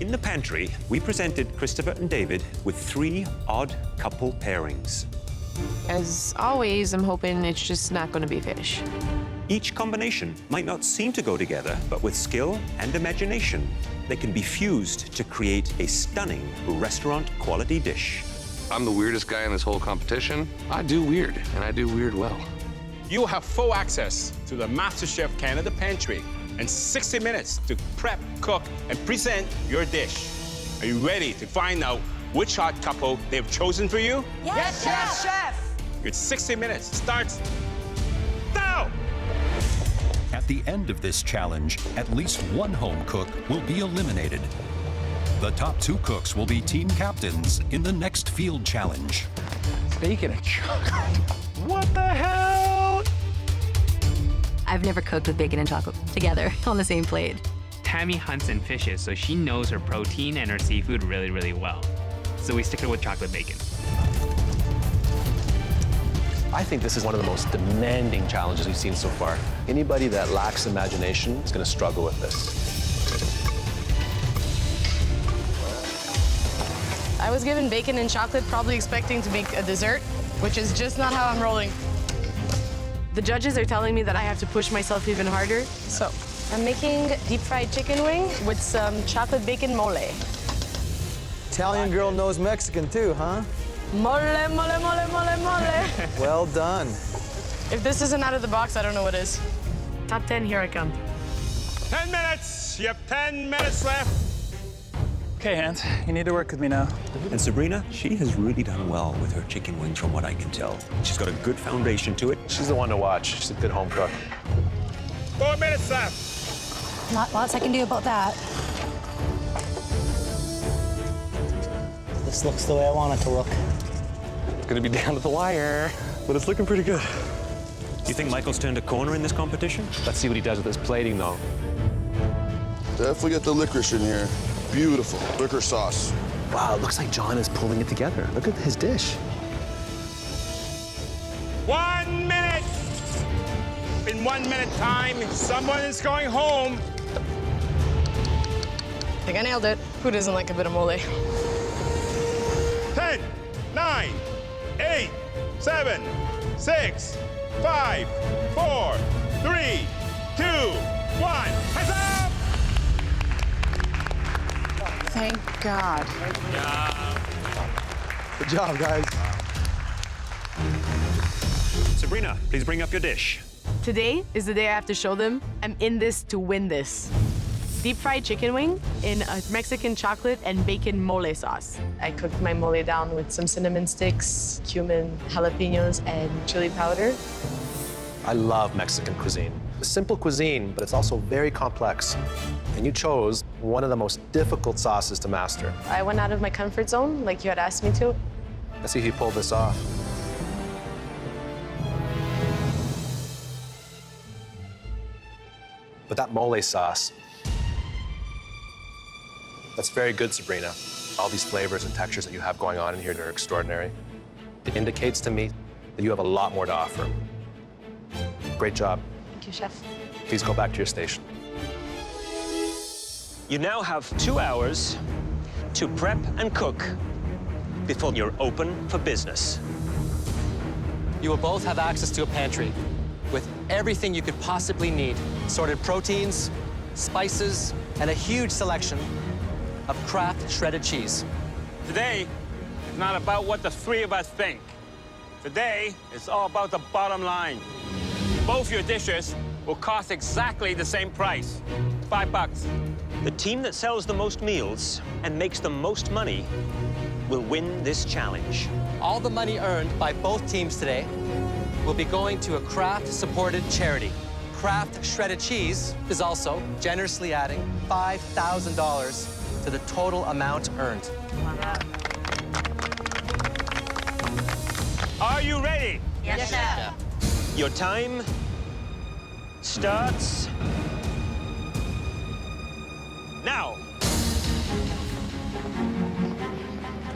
In the pantry, we presented Christopher and David with 3 odd couple pairings. As always, I'm hoping it's just not going to be fish. Each combination might not seem to go together, but with skill and imagination, they can be fused to create a stunning restaurant-quality dish. I'm the weirdest guy in this whole competition. I do weird, and I do weird well. You will have full access to the MasterChef Canada Pantry and 60 minutes to prep, cook, and present your dish. Are you ready to find out which odd couple they've chosen for you? Yes, chef! Your 60 minutes starts now! At the end of this challenge, at least one home cook will be eliminated. The top 2 cooks will be team captains in the next field challenge. Bacon and chocolate. What the hell? I've never cooked with bacon and chocolate together on the same plate. Tammy hunts and fishes, so she knows her protein and her seafood really, really well. So we stick her with chocolate bacon. I think this is one of the most demanding challenges we've seen so far. Anybody that lacks imagination is going to struggle with this. I was given bacon and chocolate, probably expecting to make a dessert, which is just not how I'm rolling. The judges are telling me that I have to push myself even harder, so I'm making deep-fried chicken wing with some chocolate bacon mole. Italian girl knows Mexican too, huh? Mole, mole, mole, mole, mole. Well done. If this isn't out of the box, I don't know what is. Top 10, here I come. 10 minutes! You have 10 minutes left. Okay, Hans, you need to work with me now. And Sabrina, she has really done well with her chicken wings from what I can tell. She's got a good foundation to it. She's the one to watch. She's a good home cook. 4 minutes left. Not lots I can do about that. This looks the way I want it to look. It's going to be down to the wire, but it's looking pretty good. Do you think Michael's turned a corner in this competition? Let's see what he does with his plating, though. Definitely get the licorice in here. Beautiful licorice sauce. Wow, it looks like John is pulling it together. Look at his dish. 1 minute! In 1 minute time, someone is going home. I think I nailed it. Who doesn't like a bit of mole? 10, 9, 8, 7, 6, 5, 4, 3, 2, 1. Hands up! Thank God. Good job, guys. Sabrina, please bring up your dish. Today is the day I have to show them I'm in this to win this. Deep-fried chicken wing in a Mexican chocolate and bacon mole sauce. I cooked my mole down with some cinnamon sticks, cumin, jalapenos, and chili powder. I love Mexican cuisine. It's simple cuisine, but it's also very complex. And you chose one of the most difficult sauces to master. I went out of my comfort zone, like you had asked me to. Let's see if you pulled this off. But that mole sauce, that's very good, Sabrina. All these flavors and textures that you have going on in here are extraordinary. It indicates to me that you have a lot more to offer. Great job. Thank you, chef. Please go back to your station. You now have 2 hours to prep and cook before you're open for business. You will both have access to a pantry with everything you could possibly need. Sorted proteins, spices, and a huge selection of Kraft shredded cheese. Today is not about what the 3 of us think. Today is all about the bottom line. Both your dishes will cost exactly the same price, $5. The team that sells the most meals and makes the most money will win this challenge. All the money earned by both teams today will be going to a Kraft-supported charity. Kraft shredded cheese is also generously adding $5,000 to the total amount earned. Are you ready? Yes, chef. Your time starts now.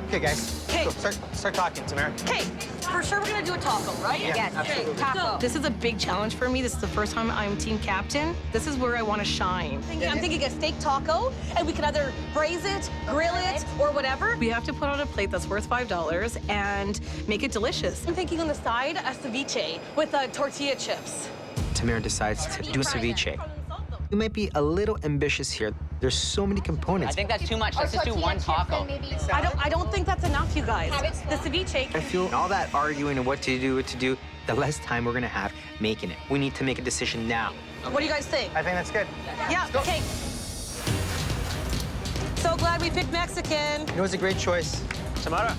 Okay, guys. Go, start talking, Tamara. Okay, for sure we're gonna do a taco, right? Yeah, absolutely. Taco. This is a big challenge for me. This is the first time I'm team captain. This is where I want to shine. I'm thinking a steak taco, and we could either braise it, grill it, or whatever. We have to put on a plate that's worth $5 and make it delicious. I'm thinking on the side, a ceviche with tortilla chips. Tamara decides to do a ceviche. You might be a little ambitious here. There's so many components. I think that's too much. Let's just do one taco. I don't think that's enough, you guys. The ceviche. I feel all that arguing and what to do, the less time we're gonna have making it. We need to make a decision now. What do you guys think? I think that's good. Yeah, okay. So glad we picked Mexican. It was a great choice. Tamara,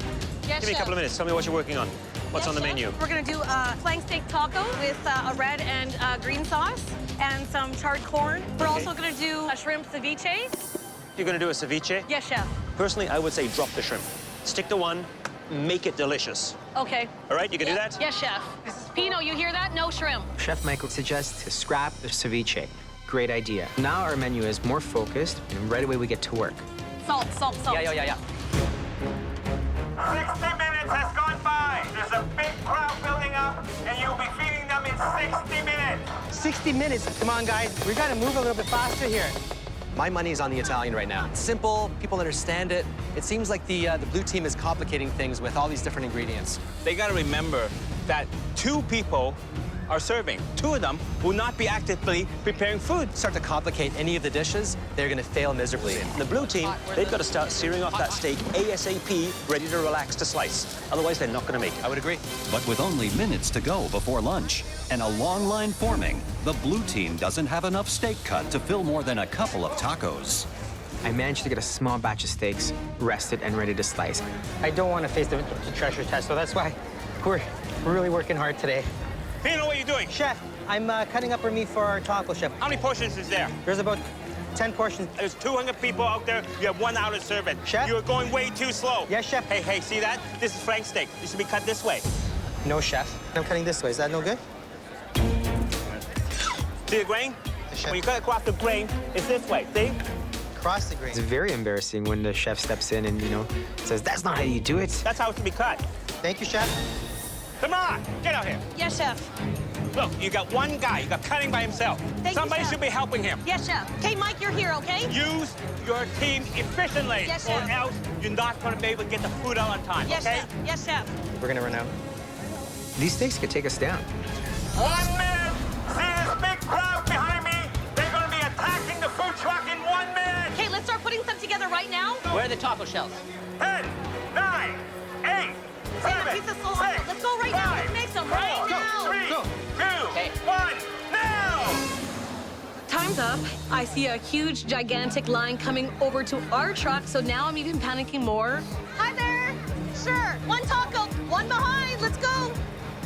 Yes, give me a couple of minutes. Tell me what you're working on. What's on the menu? We're gonna do a flank steak taco with a red and green sauce and some charred corn. We're also gonna do a shrimp ceviche. You're going to do a ceviche? Yes, chef. Personally, I would say drop the shrimp. Stick to one, make it delicious. Okay. All right, you can do that? Yes, chef. Pino, you hear that? No shrimp. Chef Michael suggests to scrap the ceviche. Great idea. Now our menu is more focused, and right away we get to work. Salt. Yeah. 60 minutes has gone by. There's a big crowd building up, and you'll be feeding them in 60 minutes. 60 minutes. Come on, guys. We gotta move a little bit faster here. My money's on the Italian right now. It's simple. People understand it. It seems like the blue team is complicating things with all these different ingredients. They gotta remember that 2 people are serving. 2 of them will not be actively preparing food. Start to complicate any of the dishes, they're gonna fail miserably. The blue team, they've got to start searing off that steak ASAP, ready to relax to slice. Otherwise, they're not going to make it. I would agree. But with only minutes to go before lunch and a long line forming, the blue team doesn't have enough steak cut to fill more than a couple of tacos. I managed to get a small batch of steaks, rested and ready to slice. I don't want to face the treasure test, so that's why we're really working hard today. Pino, what are you doing? Chef, I'm cutting up our meat for our taco, chef. How many portions is there? There's about 10 portions. There's 200 people out there. You have 1 hour to serve it. Chef? You're going way too slow. Yes, chef. Hey, see that? This is flank steak. This should be cut this way. No, chef. I'm cutting this way. Is that no good? See the grain? When you cut across the grain, it's this way. See? Cross the grain. It's very embarrassing when the chef steps in and, says, that's not how you do it. That's how it should be cut. Thank you, chef. Come on, get out here. Yes, chef. Look, you got one guy. You got cutting by himself. Somebody should be helping him. Yes, chef. Okay, Mike, you're here, okay? Use your team efficiently, Yes, or chef. else you're not going to be able to get the food out on time, Yes, okay? chef. Yes, chef. We're gonna run out. These steaks could take us down. 1 minute. See this big crowd behind me? They're going to be attacking the food truck in 1 minute. Okay, let's start putting stuff together right now. Where are the taco shells? 10, 9, 8, 7, Pizza so hot. 6, Let's go right now. 5, Let's make some right 4, now. 3, Go. 2, 1, now! Time's up. I see a huge, gigantic line coming over to our truck, so now I'm even panicking more. Hi there. Sure. 1 taco, 1 behind. Let's go.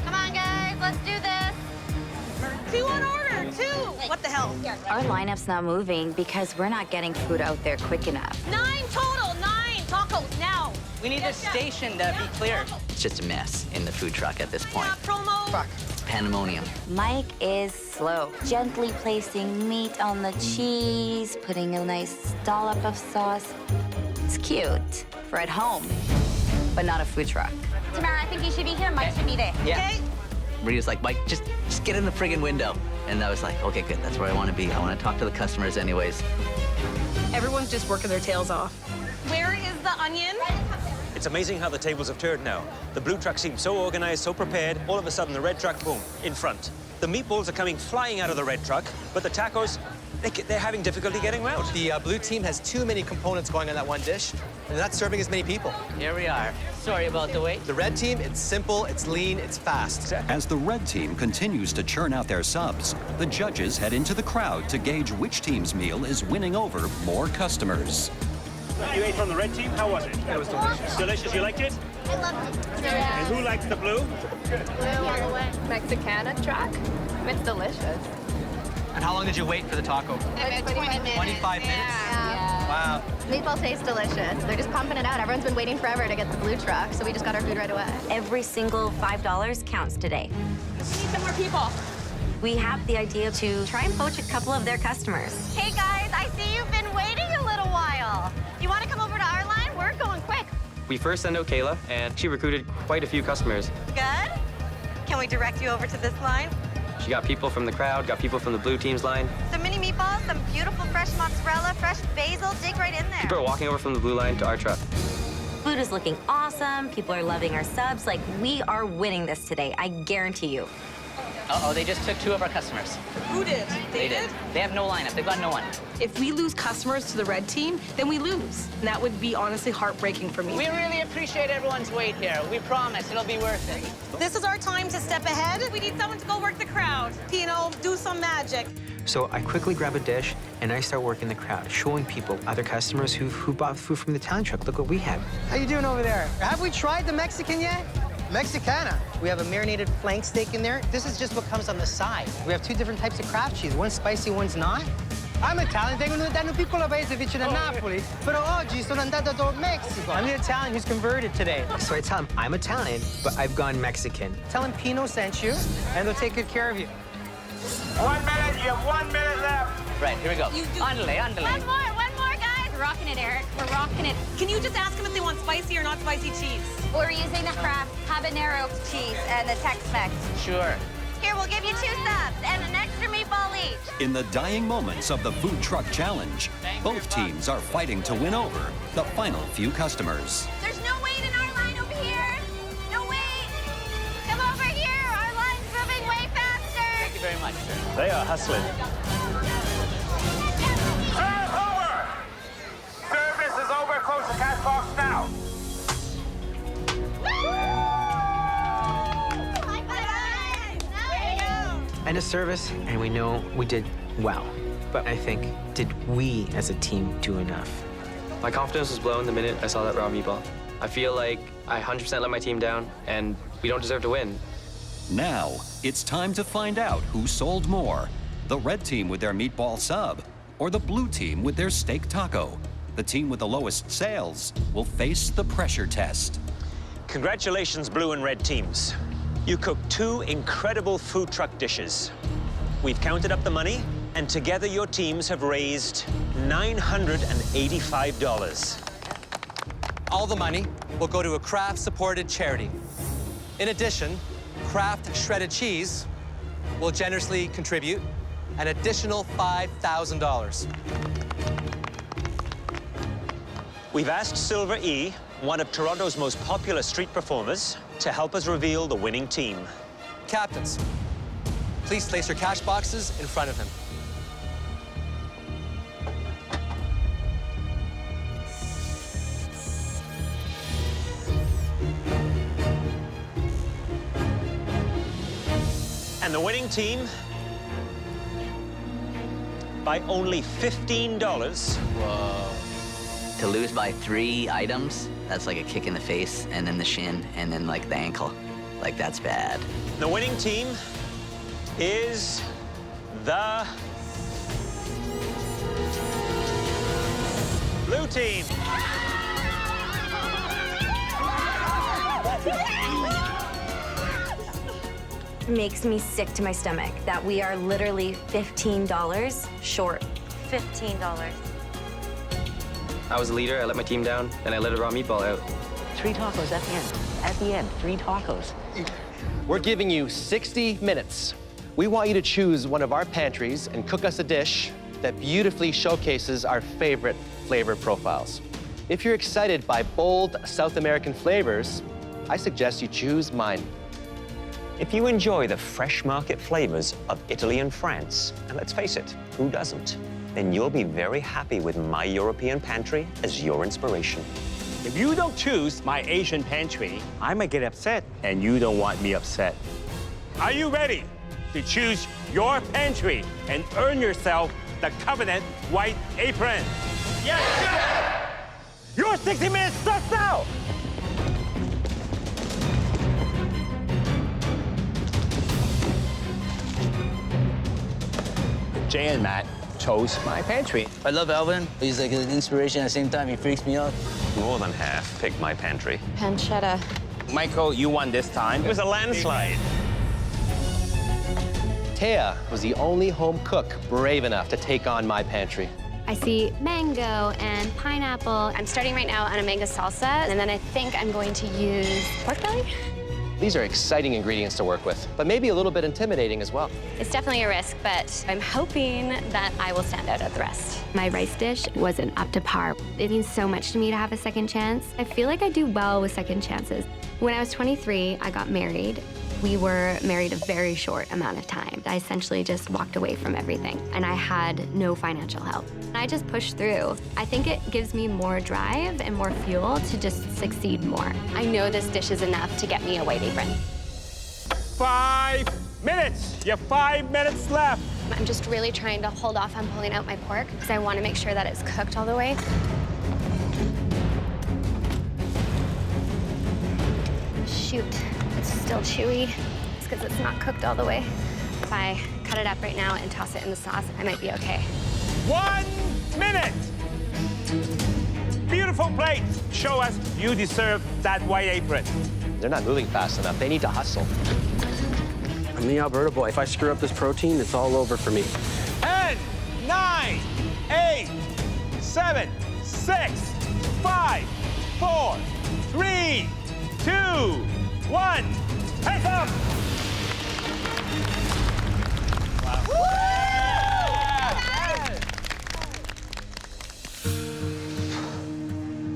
Come on, guys, let's do this. 2 on order. 2. What the hell? Our lineup's not moving because we're not getting food out there quick enough. 9 total. 9 tacos now. We need a station to be cleared. It's just a mess in the food truck at this point. Promo. Fuck. Pandemonium. Mike is slow, gently placing meat on the cheese, putting a nice dollop of sauce. It's cute for at home, but not a food truck. Tamara, I think you should be here. Mike should be there. Yeah. Okay. Rita's like, Mike, just get in the friggin' window. And I was like, okay, good. That's where I want to be. I want to talk to the customers anyways. Everyone's just working their tails off. Where is the onion? It's amazing how the tables have turned now. The blue truck seems so organized, so prepared. All of a sudden, the red truck, boom, in front. The meatballs are coming flying out of the red truck, but the tacos, they're having difficulty getting out. The blue team has too many components going on that one dish, and they're not serving as many people. Here we are. Sorry about the wait. The red team, it's simple, it's lean, it's fast. As the red team continues to churn out their subs, the judges head into the crowd to gauge which team's meal is winning over more customers. You ate from the red team? How was it? It was delicious. Delicious? You liked it? I loved it. And who likes the blue? Mexicana truck. It's delicious. And how long did you wait for the taco? 25 minutes. 25 minutes? Yeah. Wow. Meatball tastes delicious. They're just pumping it out. Everyone's been waiting forever to get the blue truck, so we just got our food right away. Every single $5 counts today. We need some more people. We have the idea to try and poach a couple of their customers. Hey, guys, I see you've been waiting a little while. You want to come over to our line? We're going quick. We first sent out Kayla, and she recruited quite a few customers. Good. Can we direct you over to this line? She got people from the crowd, got people from the blue team's line. Some mini meatballs, some beautiful fresh mozzarella, fresh basil. Dig right in there. People are walking over from the blue line to our truck. Food is looking awesome. People are loving our subs. Like, we are winning this today. I guarantee you. Uh-oh, they just took 2 of our customers. Who did? They did. They have no lineup. They've got no one. If we lose customers to the red team, then we lose. And that would be honestly heartbreaking for me. We really appreciate everyone's wait here. We promise it'll be worth it. This is our time to step ahead. We need someone to go work the crowd. Pino, do some magic. So I quickly grab a dish, and I start working the crowd, showing people, other customers who bought food from the Italian truck. Look what we have. How you doing over there? Have we tried the Mexican yet? Mexicana. We have a marinated flank steak in there. This is just what comes on the side. We have 2 different types of craft cheese. One's spicy, one's not. I'm Italian, vengo da un piccolo paese vicino a Napoli, però oggi sono andato to Mexico. I'm the Italian who's converted today. So I tell him, I'm Italian, but I've gone Mexican. Tell him Pino sent you, and they'll take good care of you. 1 minute, you have 1 minute left. Right, here we go. Andale, andale. One more, guys. We're rocking it, Eric. We're rocking it. Can you just ask them if they want spicy or not spicy cheese? We're using the Kraft habanero cheese and the Tex-Mex. Sure. Here, we'll give you 2 subs and an extra meatball each. In the dying moments of the food truck challenge, both teams are fighting to win over the final few customers. There's no wait in our line over here. No wait. Come over here. Our line's moving way faster. Thank you very much. They are hustling. Serve over! Service is over. Close the cash box now. And a service, and we know we did well. But I think, did we as a team do enough? My confidence was blown the minute I saw that raw meatball. I feel like I 100% let my team down, and we don't deserve to win. Now, it's time to find out who sold more, the red team with their meatball sub, or the blue team with their steak taco. The team with the lowest sales will face the pressure test. Congratulations, blue and red teams. You cooked 2 incredible food truck dishes. We've counted up the money, and together your teams have raised $985. All the money will go to a Kraft-supported charity. In addition, Kraft shredded cheese will generously contribute an additional $5,000. We've asked Silver E, one of Toronto's most popular street performers, to help us reveal the winning team. Captains, please place your cash boxes in front of him. And the winning team, by only $15. Whoa. To lose by 3 items, that's like a kick in the face, and then the shin, and then like the ankle. Like, that's bad. The winning team is the blue team. It makes me sick to my stomach that we are literally $15 short. $15. I was a leader, I let my team down, and I let a raw meatball out. 3 tacos at the end. At the end, 3 tacos. We're giving you 60 minutes. We want you to choose one of our pantries and cook us a dish that beautifully showcases our favorite flavor profiles. If you're excited by bold South American flavors, I suggest you choose mine. If you enjoy the fresh market flavors of Italy and France, and let's face it, who doesn't? Then you'll be very happy with my European pantry as your inspiration. If you don't choose my Asian pantry, I might get upset, and you don't want me upset. Are you ready to choose your pantry and earn yourself the covenant white apron? Yes, sir! Your 60 minutes starts now! Jay and Matt chose my pantry. I love Alvin. He's like an inspiration at the same time. He freaks me out. More than half picked my pantry. Pancetta. Michael, you won this time. It was a landslide. Taya was the only home cook brave enough to take on my pantry. I I see mango and pineapple. I'm starting right now on a mango salsa, and then I think I'm going to use pork belly. These are exciting ingredients to work with, but maybe a little bit intimidating as well. It's definitely a risk, but I'm hoping that I will stand out at the rest. My rice dish wasn't up to par. It means so much to me to have a second chance. I feel like I do well with second chances. When I was 23, I got married. We were married a very short amount of time. I essentially just walked away from everything, and I had no financial help. I just pushed through. I think it gives me more drive and more fuel to just succeed more. I know this dish is enough to get me a white apron. 5 minutes. You have 5 minutes left. I'm just really trying to hold off on pulling out my pork because I want to make sure that it's cooked all the way. Shoot, it's still chewy. It's because it's not cooked all the way. If I cut it up right now and toss it in the sauce, I might be okay. 1 minute. Beautiful plate. Show us you deserve that white apron. They're not moving fast enough. They need to hustle. I'm the Alberta boy. If I screw up this protein, it's all over for me. 10, 9, 8, 7, 6, 5, 4, 3, 2, 1. Hands up!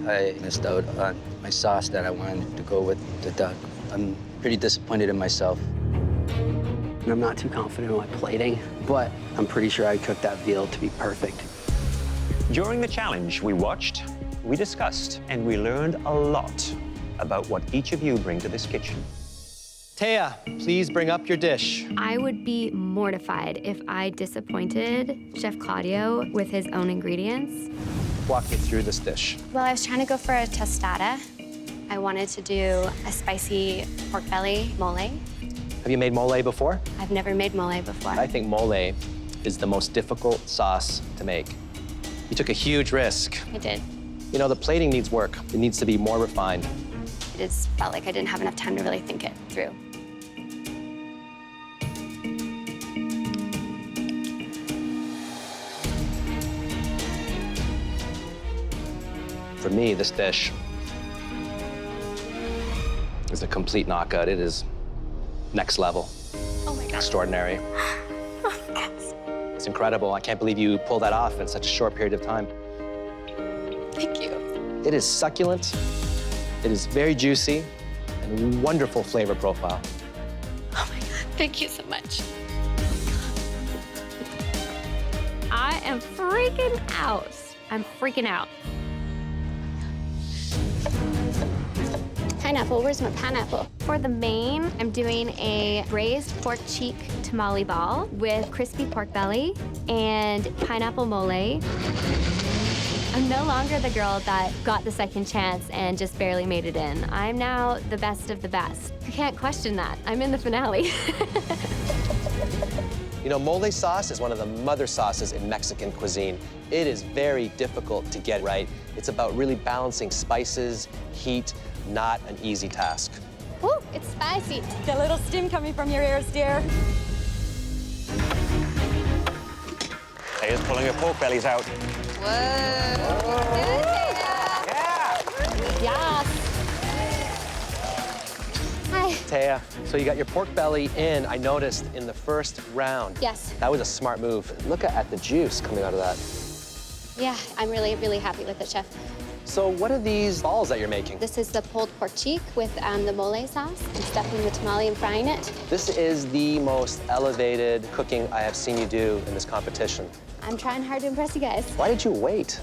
I missed out on my sauce that I wanted to go with the duck. I'm pretty disappointed in myself. And I'm not too confident in my plating, but I'm pretty sure I cooked that veal to be perfect. During the challenge, we watched, we discussed, and we learned a lot about what each of you bring to this kitchen. Taya, please bring up your dish. I would be mortified if I disappointed Chef Claudio with his own ingredients. Walk me through this dish. Well, I was trying to go for a tostada. I wanted to do a spicy pork belly mole. Have you made mole before? I've never made mole before. I think mole is the most difficult sauce to make. You took a huge risk. I did. You know, the plating needs work. It needs to be more refined. It just felt like I didn't have enough time to really think it through. For me, this dish is a complete knockout. It is next level. Oh my God. Extraordinary. It's incredible. I can't believe you pulled that off in such a short period of time. Thank you. It is succulent. It is very juicy and wonderful flavor profile. Oh my God, thank you so much. I am freaking out. I'm freaking out. Pineapple, where's my pineapple? For the main, I'm doing a braised pork cheek tamale ball with crispy pork belly and pineapple mole. I'm no longer the girl that got the second chance and just barely made it in. I'm now the best of the best. You can't question that. I'm in the finale. You know, mole sauce is one of the mother sauces in Mexican cuisine. It is very difficult to get right. It's about really balancing spices, heat, not an easy task. Ooh, it's spicy. Got a little steam coming from your ears, dear. Taya's pulling her pork bellies out. Whoa. Yes. Hi. Taya, so you got your pork belly in, I noticed, in the first round. Yes. That was a smart move. Look at the juice coming out of that. Yeah, I'm really, really happy with it, Chef. So what are these balls that you're making? This is the pulled pork cheek with the mole sauce. I'm stuffing the tamale and frying it. This is the most elevated cooking I have seen you do in this competition. I'm trying hard to impress you guys. Why did you wait?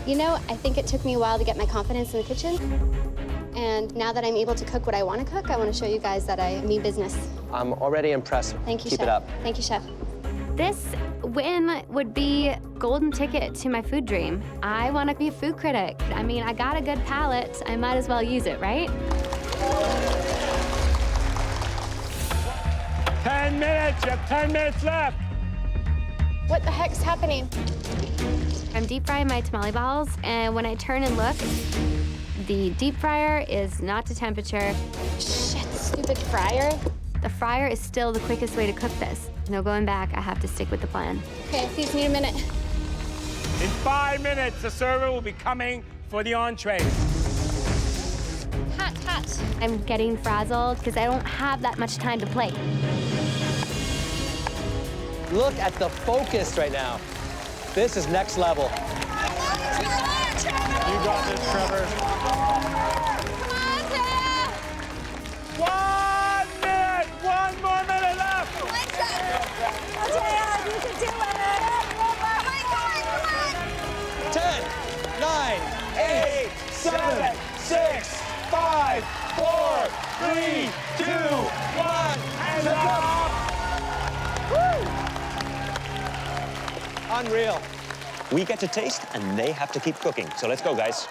You know, I think it took me a while to get my confidence in the kitchen. And now that I'm able to cook what I want to cook, I want to show you guys that I mean business. I'm already impressed. Thank you, Keep Chef. it up. Thank you, Chef. This win would be golden ticket to my food dream. I want to be a food critic. I mean, I got a good palate. I might as well use it, right? 10 minutes. You have 10 minutes left. What the heck's happening? I'm deep frying my tamale balls, and when I turn and look, the deep fryer is not to temperature. Shit, stupid fryer. The fryer is still the quickest way to cook this. No going back, I have to stick with the plan. Okay, these need a minute. In 5 minutes, the server will be coming for the entree. Hot, hot. I'm getting frazzled because I don't have that much time to play. Look at the focus right now. This is next level. You got this, Trevor. 1 minute! 1 more minute left! You can do it! 10, 9, 8, 7, 6, 5, 4, 3, 2, 1, and up! Unreal. We get to taste, and they have to keep cooking. So let's go, guys.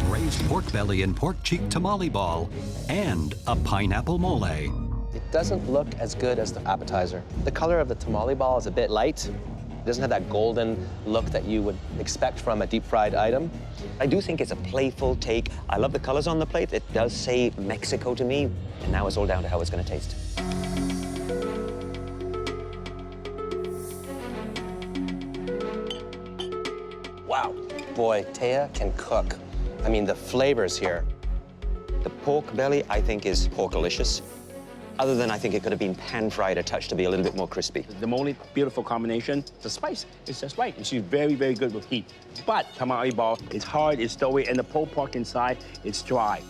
Braised pork belly and pork cheek tamale ball, and a pineapple mole. It doesn't look as good as the appetizer. The color of the tamale ball is a bit light. It doesn't have that golden look that you would expect from a deep-fried item. I do think it's a playful take. I love the colors on the plate. It does say Mexico to me, and now it's all down to how it's going to taste. Wow. Boy, Taya can cook. I mean, the flavors here. The pork belly, I think, is porkalicious. Other than I think it could have been pan-fried a touch to be a little bit more crispy. The only beautiful combination, the spice is just right. She's very, very good with heat. But tamale ball, it's hard, it's doughy, and the pulled pork inside, it's dry.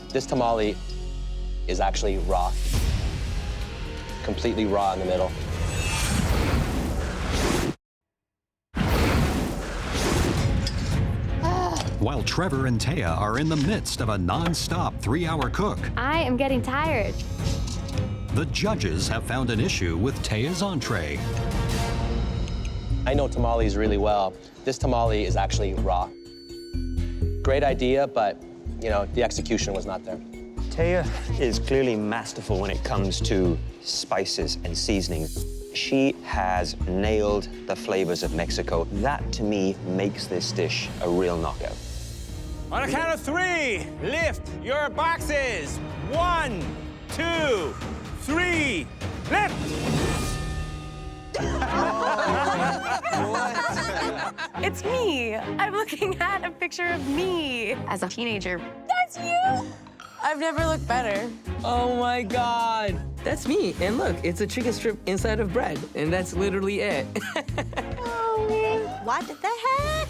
This tamale is actually raw. Completely raw in the middle. While Trevor and Taya are in the midst of a non-stop 3-hour cook, I am getting tired. the judges have found an issue with Taya's entree. I know tamales really well. This tamale is actually raw. Great idea, but, you know, the execution was not there. Taya is clearly masterful when it comes to spices and seasonings. She has nailed the flavors of Mexico. That, to me, makes this dish a real knockout. On a count of 3, lift your boxes. 1, 2, 3, lift! It's me. I'm looking at a picture of me as a teenager. That's you! I've never looked better. Oh my God. That's me. And look, it's a chicken strip inside of bread. And that's literally it. What the heck?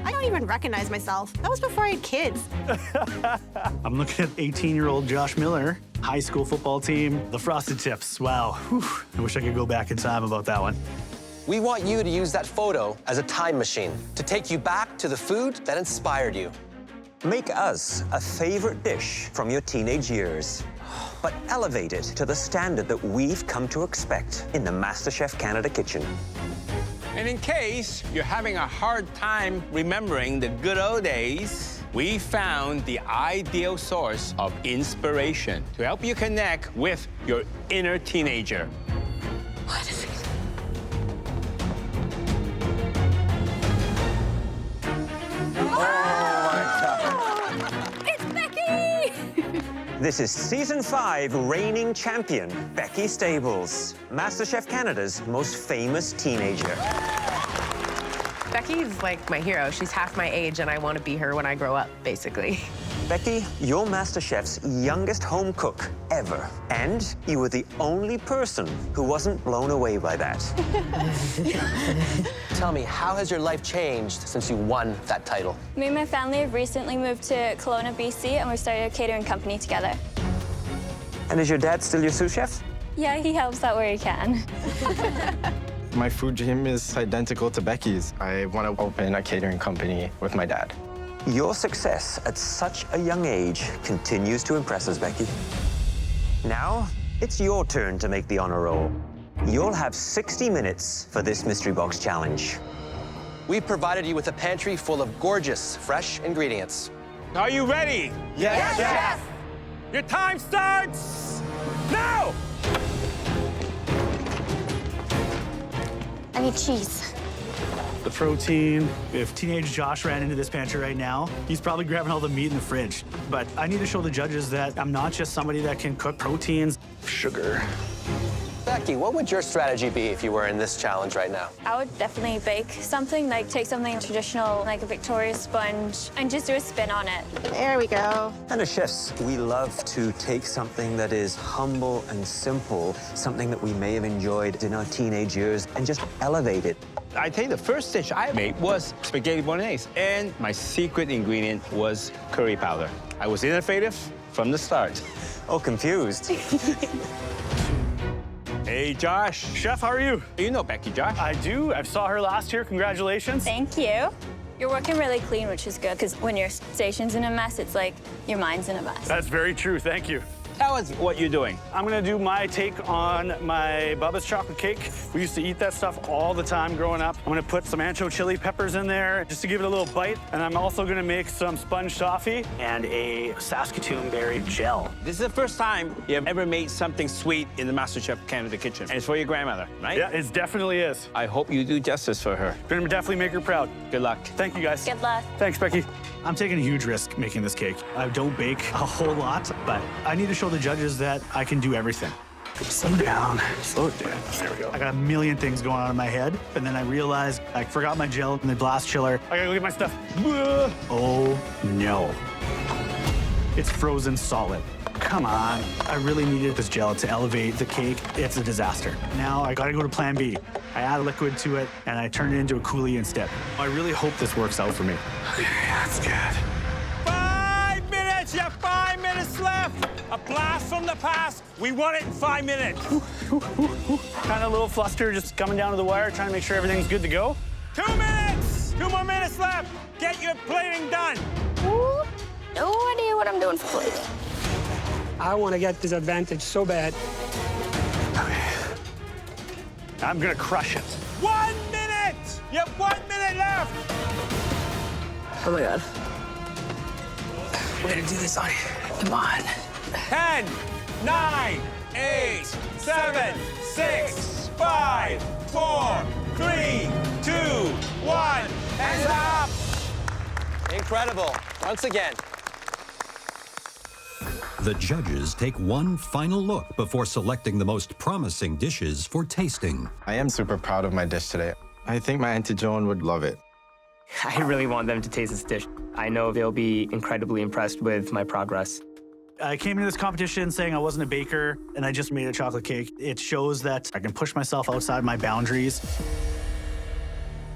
I don't even recognize myself. That was before I had kids. I'm looking at 18-year-old Josh Miller, high school football team, the Frosted Tips. Wow, whew. I wish I could go back in time about that one. We want you to use that photo as a time machine to take you back to the food that inspired you. Make us a favorite dish from your teenage years, but elevate it to the standard that we've come to expect in the MasterChef Canada kitchen. And in case you're having a hard time remembering the good old days, we found the ideal source of inspiration to help you connect with your inner teenager. What is it? It's Becky! This is Season 5 reigning champion, Becky Stables, MasterChef Canada's most famous teenager. Becky's like my hero. She's half my age, and I want to be her when I grow up, basically. Becky, you're MasterChef's youngest home cook ever, and you were the only person who wasn't blown away by that. Tell me, how has your life changed since you won that title? Me and my family have recently moved to Kelowna, BC, and we've started a catering company together. And is your dad still your sous chef? Yeah, he helps out where he can. My food dream is identical to Becky's. I want to open a catering company with my dad. Your success at such a young age continues to impress us, Becky. Now, it's your turn to make the honor roll. You'll have 60 minutes for this mystery box challenge. We've provided you with a pantry full of gorgeous, fresh ingredients. Are you ready? Yes, Chef! Your time starts now! I need cheese. The protein. If teenage Josh ran into this pantry right now, he's probably grabbing all the meat in the fridge. But I need to show the judges that I'm not just somebody that can cook proteins. Sugar. Becky, what would your strategy be if you were in this challenge right now? I would definitely bake something, like take something traditional, like a Victoria sponge, and just do a spin on it. There we go. And as chefs, we love to take something that is humble and simple, something that we may have enjoyed in our teenage years, and just elevate it. I think the first dish I made was spaghetti bolognese, and my secret ingredient was curry powder. I was innovative from the start. Oh, confused. Hey, Josh. Chef, how are you? You know Becky, Josh. I do. I saw her last year. Congratulations. Thank you. You're working really clean, which is good, because when your station's in a mess, it's like your mind's in a mess. That's very true. Thank you. Tell us what you're doing. I'm gonna do my take on my Bubba's chocolate cake. We used to eat that stuff all the time growing up. I'm gonna put some ancho chili peppers in there just to give it a little bite. And I'm also gonna make some sponge toffee and a Saskatoon berry gel. This is the first time you've ever made something sweet in the MasterChef Canada kitchen. And it's for your grandmother, right? Yeah, it definitely is. I hope you do justice for her. Gonna definitely make her proud. Good luck. Thank you, guys. Good luck. Thanks, Becky. I'm taking a huge risk making this cake. I don't bake a whole lot, but I need to show the judges that I can do everything. Slow down. Slow down. There we go. I got a million things going on in my head, and then I realized I forgot my gel in the blast chiller. I gotta go get my stuff. Oh, no. It's frozen solid. Come on. I really needed this gel to elevate the cake. It's a disaster. Now I gotta go to plan B. I add liquid to it, and I turn it into a coulis instead. I really hope this works out for me. That's good. 5 minutes! You have 5 minutes left! A blast from the past. We want it in 5 minutes. Kind of a little fluster, just coming down to the wire, trying to make sure everything's good to go. 2 minutes! 2 more minutes left. Get your plating done. Ooh, no idea what I'm doing for plating. I want to get this advantage so bad. I'm gonna crush it. 1 minute! You have 1 minute left. Oh my God. We're gonna do this on Come on. 10, 9, 8, 7, 6, 5, 4, 3, 2, 1. Hands up! Incredible. Once again. The judges take one final look before selecting the most promising dishes for tasting. I am super proud of my dish today. I think my Auntie Joan would love it. I really want them to taste this dish. I know they'll be incredibly impressed with my progress. I came into this competition saying I wasn't a baker, and I just made a chocolate cake. It shows that I can push myself outside my boundaries.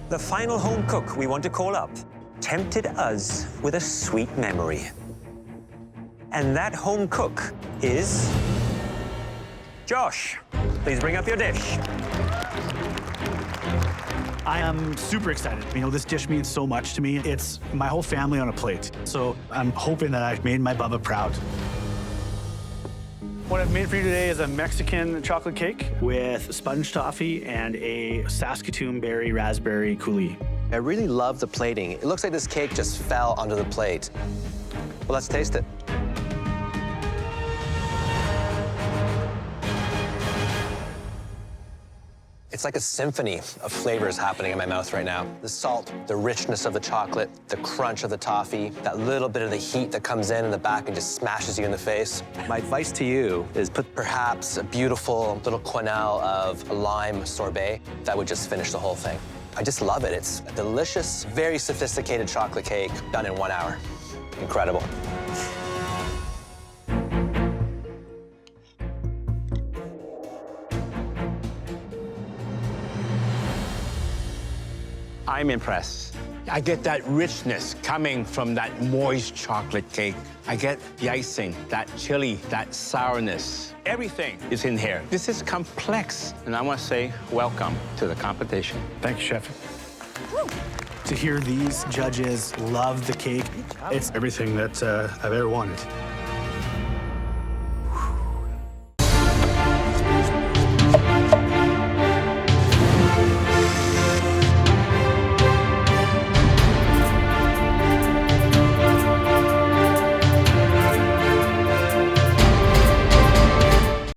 The final home cook we want to call up tempted us with a sweet memory. And that home cook is Josh. Please bring up your dish. I am super excited. You know, this dish means so much to me. It's my whole family on a plate. So I'm hoping that I've made my Bubba proud. What I've made for you today is a Mexican chocolate cake with sponge toffee and a Saskatoon berry raspberry coulis. I really love the plating. It looks like this cake just fell onto the plate. Well, let's taste it. It's like a symphony of flavors happening in my mouth right now. The salt, the richness of the chocolate, the crunch of the toffee, that little bit of the heat that comes in the back and just smashes you in the face. My advice to you is put perhaps a beautiful little quenelle of lime sorbet. That would just finish the whole thing. I just love it. It's a delicious, very sophisticated chocolate cake done in 1 hour. Incredible. I'm impressed. I get that richness coming from that moist chocolate cake. I get the icing, that chili, that sourness. Everything is in here. This is complex. And I want to say welcome to the competition. Thank you, Chef. To hear these judges love the cake, it's everything that I've ever wanted.